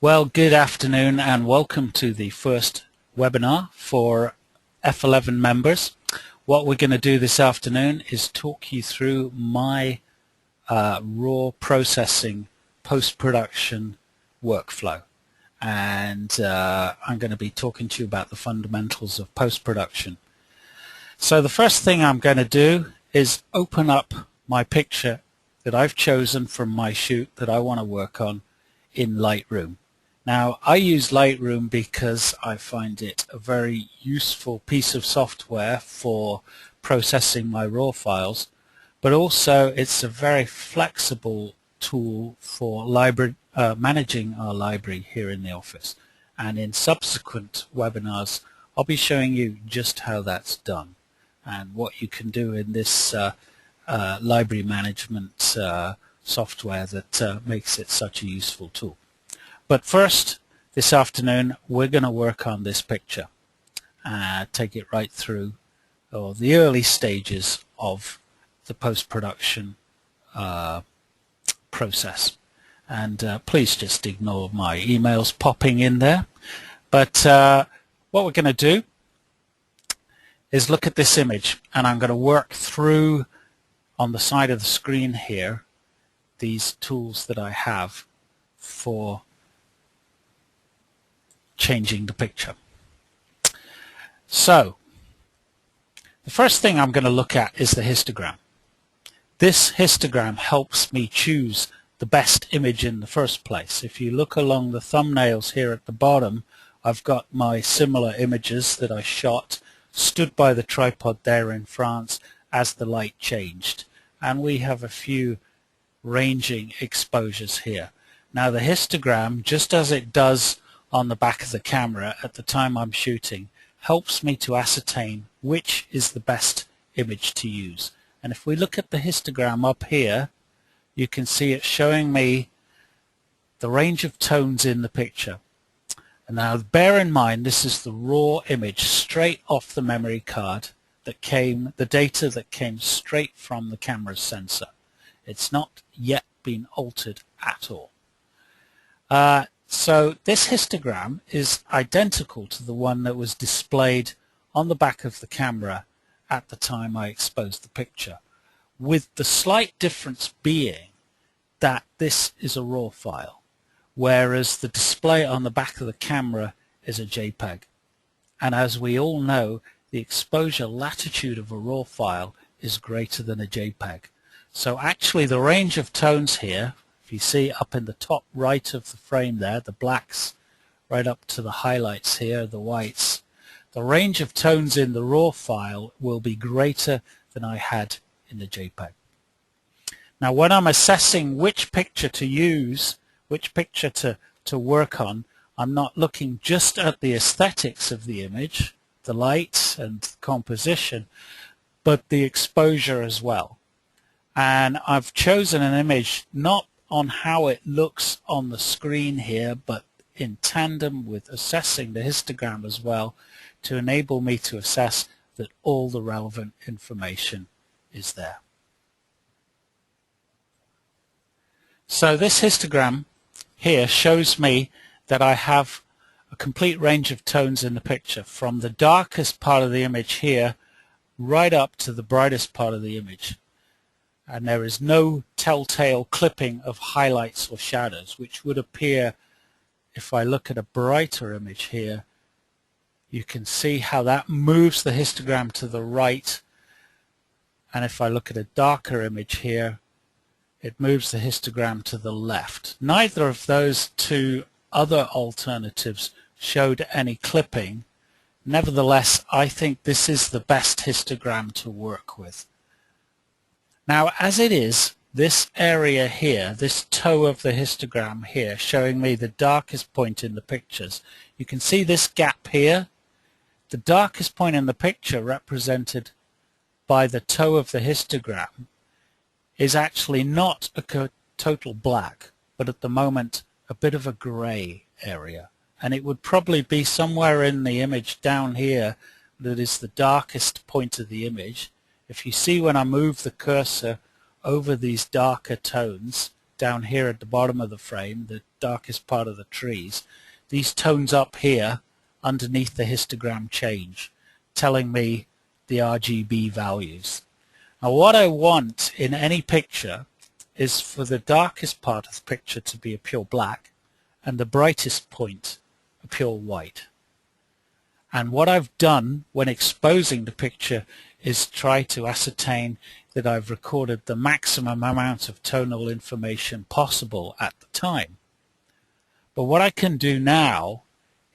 Well, good afternoon and welcome to the first webinar for F11 members. What we're going to do this afternoon is talk you through my raw processing post-production workflow. And I'm going to be talking to you about the fundamentals of post-production. So the first thing I'm going to do is open up my picture that I've chosen from my shoot that I want to work on in Lightroom. Now, I use Lightroom because I find it a very useful piece of software for processing my raw files, but also it's a very flexible tool for managing our library here in the office. And in subsequent webinars, I'll be showing you just how that's done and what you can do in this library management software that makes it such a useful tool. But first, this afternoon, we're going to work on this picture, take it right through the early stages of the post-production process. And please just ignore my emails popping in there. But what we're going to do is look at this image, and I'm going to work through on the side of the screen here these tools that I have for changing the picture. So the first thing I'm going to look at is the histogram. This histogram helps me choose the best image in the first place. If you look along the thumbnails here at the bottom, I've got my similar images that I shot, stood by the tripod there in France as the light changed, and we have a few ranging exposures here. Now the histogram, just as it does on the back of the camera at the time I'm shooting, helps me to ascertain which is the best image to use. And if we look at the histogram up here, you can see it showing me the range of tones in the picture. And now bear in mind, this is the raw image straight off the memory card that came, the data that came straight from the camera's sensor. It's not yet been altered at all. So this histogram is identical to the one that was displayed on the back of the camera at the time I exposed the picture, with the slight difference being that this is a raw file, whereas the display on the back of the camera is a JPEG. And as we all know, the exposure latitude of a raw file is greater than a JPEG. So actually the range of tones here, if you see up in the top right of the frame there, the blacks right up to the highlights here, the whites, the range of tones in the raw file will be greater than I had in the JPEG. Now when I'm assessing which picture to use, which picture to work on, I'm not looking just at the aesthetics of the image, the light and composition, but the exposure as well. And I've chosen an image not on how it looks on the screen here, but in tandem with assessing the histogram as well, to enable me to assess that all the relevant information is there. So this histogram here shows me that I have a complete range of tones in the picture, from the darkest part of the image here right up to the brightest part of the image. And there is no telltale clipping of highlights or shadows, which would appear if I look at a brighter image here. You can see how that moves the histogram to the right, and if I look at a darker image here, it moves the histogram to the left. Neither of those two other alternatives showed any clipping. Nevertheless, I think this is the best histogram to work with. Now, as it is, this area here, this toe of the histogram here, showing me the darkest point in the pictures, you can see this gap here. The darkest point in the picture, represented by the toe of the histogram, is actually not a total black, but at the moment a bit of a gray area. And it would probably be somewhere in the image down here that is the darkest point of the image. If you see when I move the cursor over these darker tones, down here at the bottom of the frame, the darkest part of the trees, these tones up here underneath the histogram change, telling me the RGB values. Now what I want in any picture is for the darkest part of the picture to be a pure black and the brightest point a pure white. And what I've done when exposing the picture is try to ascertain that I've recorded the maximum amount of tonal information possible at the time. But what I can do now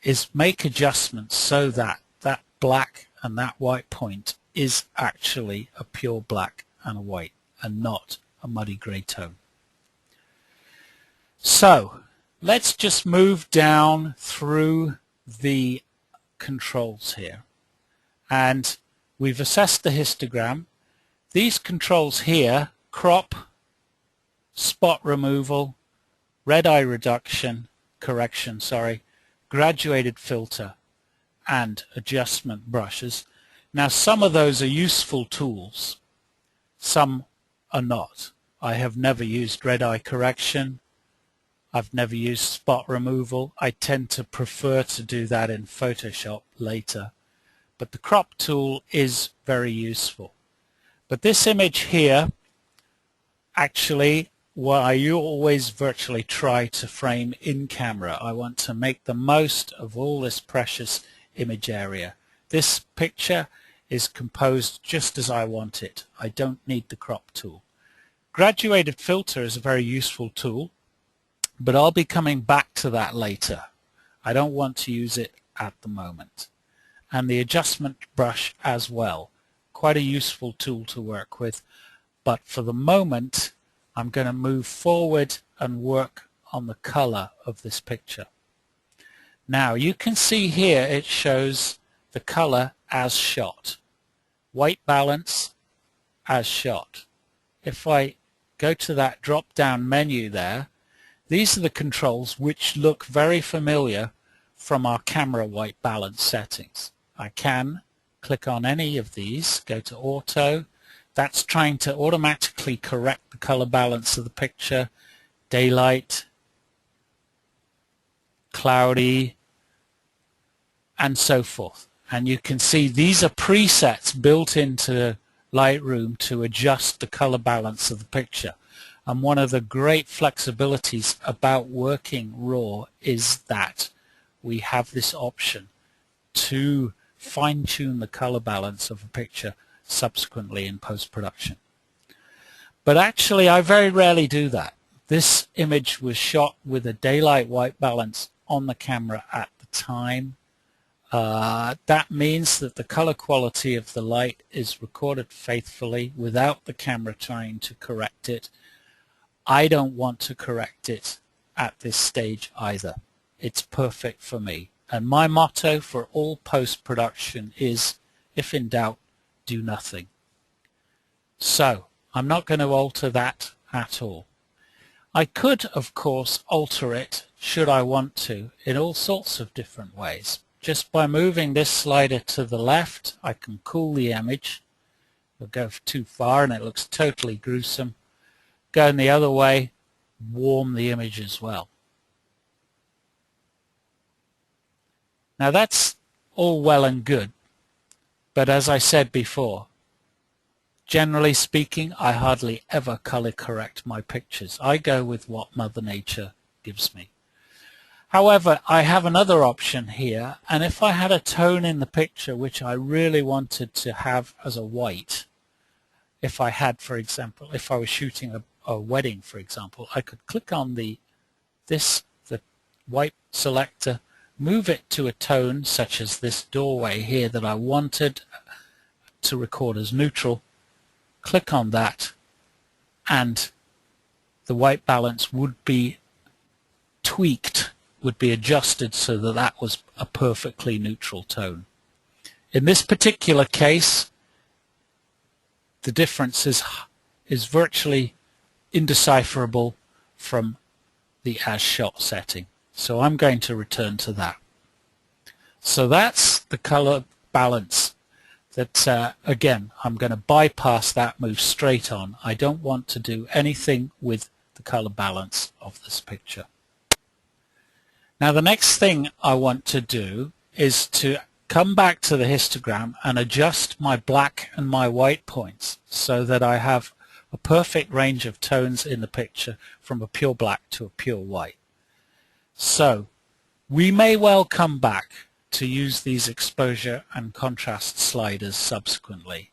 is make adjustments so that that black and that white point is actually a pure black and a white and not a muddy grey tone. So let's just move down through the controls here, and we've assessed the histogram. These controls here, crop, spot removal, red eye reduction, graduated filter and adjustment brushes. Now some of those are useful tools, some are not. I have never used red eye correction. I've never used spot removal. I tend to prefer to do that in Photoshop later. But the crop tool is very useful. But this image here, actually, what I always virtually try to frame in camera. I want to make the most of all this precious image area. This picture is composed just as I want it. I don't need the crop tool. Graduated filter is a very useful tool, but I'll be coming back to that later. I don't want to use it at the moment. And the adjustment brush as well. Quite a useful tool to work with, but for the moment I'm going to move forward and work on the color of this picture. Now you can see here it shows the color as shot. White balance as shot. If I go to that drop down menu there, these are the controls which look very familiar from our camera white balance settings. I can click on any of these, go to auto. That's trying to automatically correct the color balance of the picture, daylight, cloudy, and so forth. And you can see these are presets built into Lightroom to adjust the color balance of the picture. And one of the great flexibilities about working RAW is that we have this option to fine-tune the color balance of a picture subsequently in post-production. But actually I very rarely do that. This image was shot with a daylight white balance on the camera at the time. That means that the color quality of the light is recorded faithfully without the camera trying to correct it. I don't want to correct it at this stage either. It's perfect for me. And my motto for all post-production is, if in doubt, do nothing. So I'm not going to alter that at all. I could, of course, alter it, should I want to, in all sorts of different ways. Just by moving this slider to the left, I can cool the image. It'll go too far and it looks totally gruesome. Going the other way, warm the image as well. Now that's all well and good, but as I said before, generally speaking, I hardly ever color correct my pictures. I go with what Mother Nature gives me. However, I have another option here, and if I had a tone in the picture which I really wanted to have as a white, if I had, for example, if I was shooting a wedding, for example, I could click on the white selector, move it to a tone such as this doorway here that I wanted to record as neutral, click on that, and the white balance would be tweaked, would be adjusted so that that was a perfectly neutral tone. In this particular case, the difference is virtually indecipherable from the as shot setting. So I'm going to return to that. So that's the color balance that, again, I'm going to bypass that, move straight on. I don't want to do anything with the the color balance of this picture. Now the next thing I want to do is to come back to the histogram and adjust my black and my white points so that I have a perfect range of tones in the picture from a pure black to a pure white. So we may well come back to use these exposure and contrast sliders subsequently.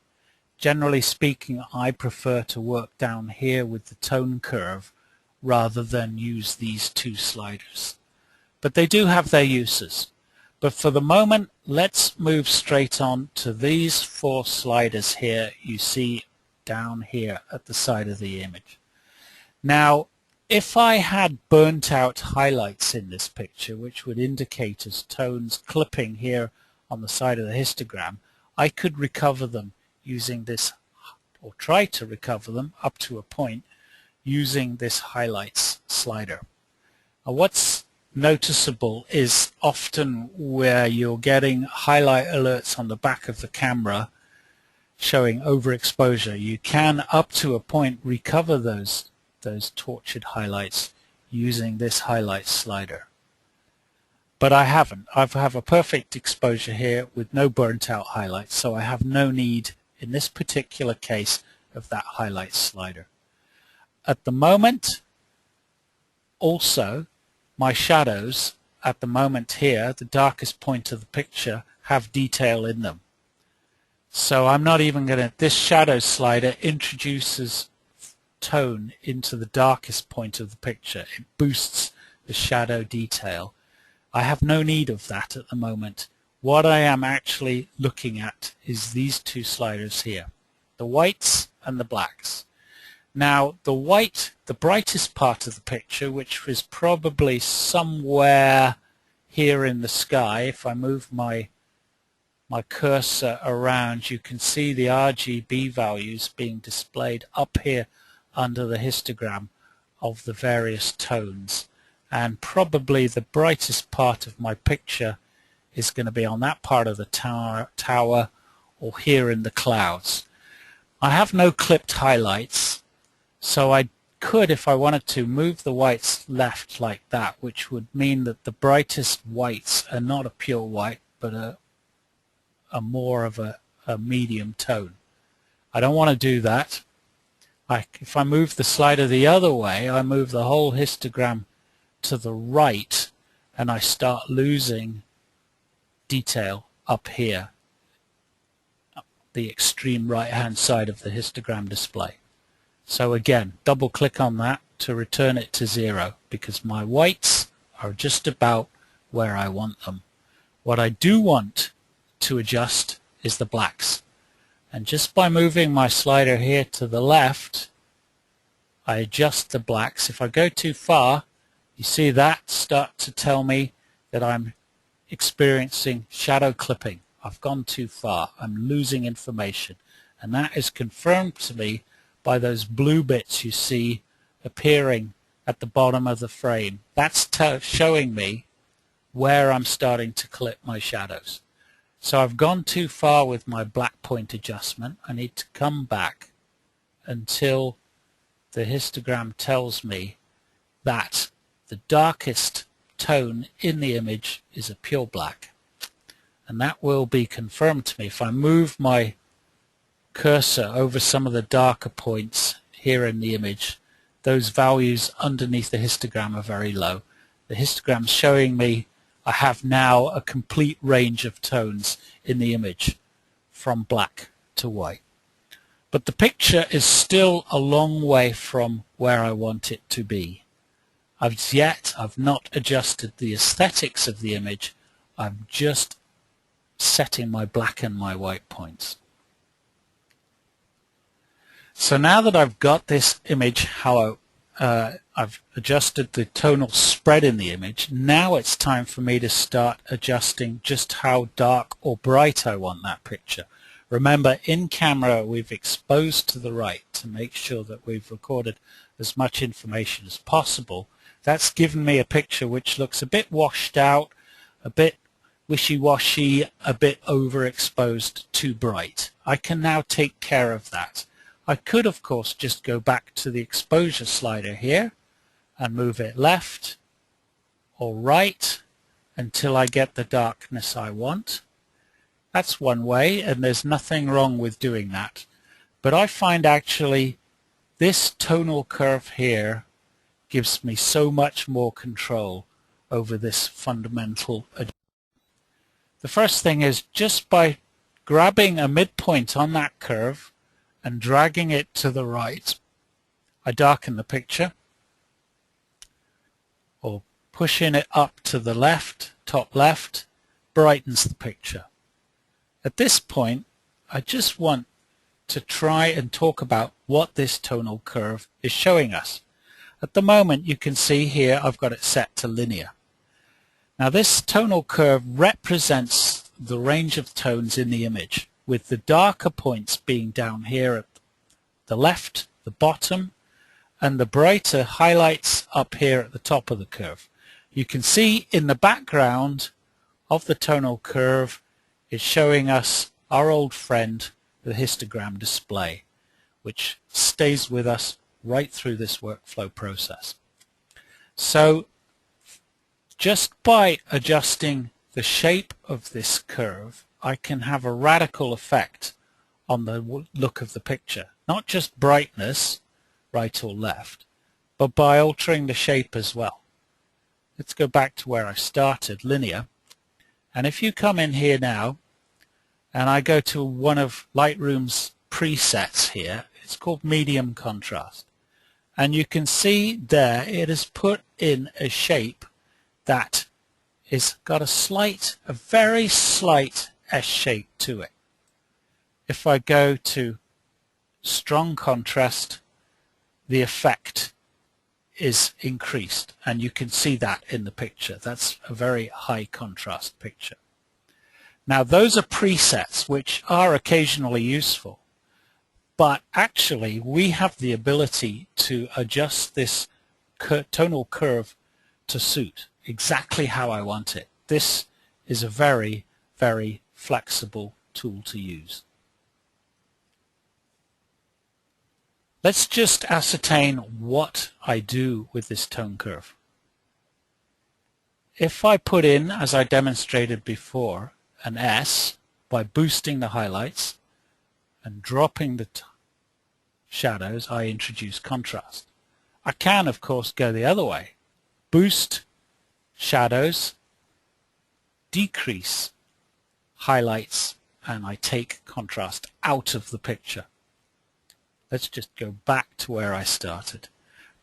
Generally speaking, I prefer to work down here with the tone curve rather than use these two sliders. But they do have their uses. But for the moment, let's move straight on to these four sliders here you see down here at the side of the image. Now, if I had burnt out highlights in this picture, which would indicate as tones clipping here on the side of the histogram, I could recover them using this, or try to recover them up to a point using this highlights slider. Now, what's noticeable is often where you're getting highlight alerts on the back of the camera showing overexposure, you can up to a point recover those tortured highlights using this highlight slider. But I haven't. I have a perfect exposure here with no burnt out highlights, so I have no need in this particular case of that highlight slider. At the moment, also, my shadows at the moment here, the darkest point of the picture, have detail in them. So I'm not even going to, this shadow slider introduces tone into the darkest point of the picture. It boosts the shadow detail. I have no need of that at the moment. What I am actually looking at is these two sliders here, the whites and the blacks. Now the white, the brightest part of the picture, which is probably somewhere here in the sky, if I move my cursor around, you can see the RGB values being displayed up here under the histogram of the various tones, and probably the brightest part of my picture is going to be on that part of the tower or here in the clouds. I have no clipped highlights, so I could, if I wanted to, move the whites left like that, which would mean that the brightest whites are not a pure white but a more of a medium tone. I don't want to do that. If I move the slider the other way, I move the whole histogram to the right and I start losing detail up here, the extreme right hand side of the histogram display. So again, double click on that to return it to 0 because my whites are just about where I want them. What I do want to adjust is the blacks. And just by moving my slider here to the left, I adjust the blacks. If I go too far, you see that start to tell me that I'm experiencing shadow clipping. I've gone too far. I'm losing information. And that is confirmed to me by those blue bits you see appearing at the bottom of the frame. That's showing me where I'm starting to clip my shadows. So I've gone too far with my black point adjustment. I need to come back until the histogram tells me that the darkest tone in the image is a pure black. And that will be confirmed to me if I move my cursor over some of the darker points here in the image. Those values underneath the histogram are very low. The histogram is showing me I have now a complete range of tones in the image from black to white. But the picture is still a long way from where I want it to be. I've not adjusted the aesthetics of the image. I'm just setting my black and my white points. So now that I've got this image, how I've adjusted the tonal spread in the image, now it's time for me to start adjusting just how dark or bright I want that picture. Remember, in camera we've exposed to the right to make sure that we've recorded as much information as possible. That's given me a picture which looks a bit washed out, a bit wishy-washy, a bit overexposed, too bright. I can now take care of that. I could of course just go back to the exposure slider here and move it left or right until I get the darkness I want. That's one way, and there's nothing wrong with doing that. But I find actually this tonal curve here gives me so much more control over this fundamental adjustment. The first thing is just by grabbing a midpoint on that curve and dragging it to the right, I darken the picture, or pushing it up to the left, top left, brightens the picture. At this point, I just want to try and talk about what this tonal curve is showing us. At the moment, you can see here I've got it set to linear. Now this tonal curve represents the range of tones in the image, with the darker points being down here at the left, the bottom, and the brighter highlights up here at the top of the curve. You can see in the background of the tonal curve is showing us our old friend, the histogram display, which stays with us right through this workflow process. So just by adjusting the shape of this curve, I can have a radical effect on the look of the picture. Not just brightness, right or left, but by altering the shape as well. Let's go back to where I started, linear. And if you come in here now, and I go to one of Lightroom's presets here, it's called medium contrast. And you can see there it has put in a shape that is got a very slight S shape to it. If I go to strong contrast, the effect is increased, and you can see that in the picture. That's a very high contrast picture. Now those are presets which are occasionally useful, but actually we have the ability to adjust this tonal curve to suit exactly how I want it. This is a very, very flexible tool to use. Let's just ascertain what I do with this tone curve. If I put in, as I demonstrated before, an S by boosting the highlights and dropping the shadows, I introduce contrast. I can, of course, go the other way. Boost shadows, decrease highlights, and I take contrast out of the picture. Let's just go back to where I started.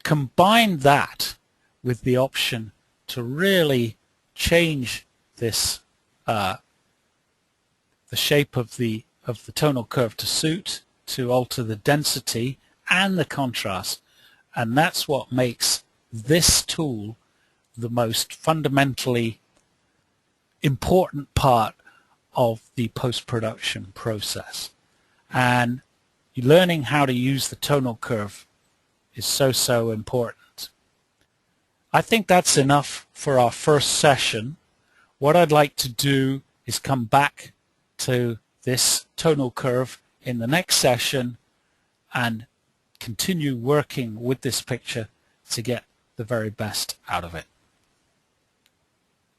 Combine that with the option to really change this the shape of the tonal curve to suit, to alter the density and the contrast, and that's what makes this tool the most fundamentally important part of the post-production process. And learning how to use the tonal curve is so important. I think that's enough for our first session. What I'd like to do is come back to this tonal curve in the next session and continue working with this picture to get the very best out of it.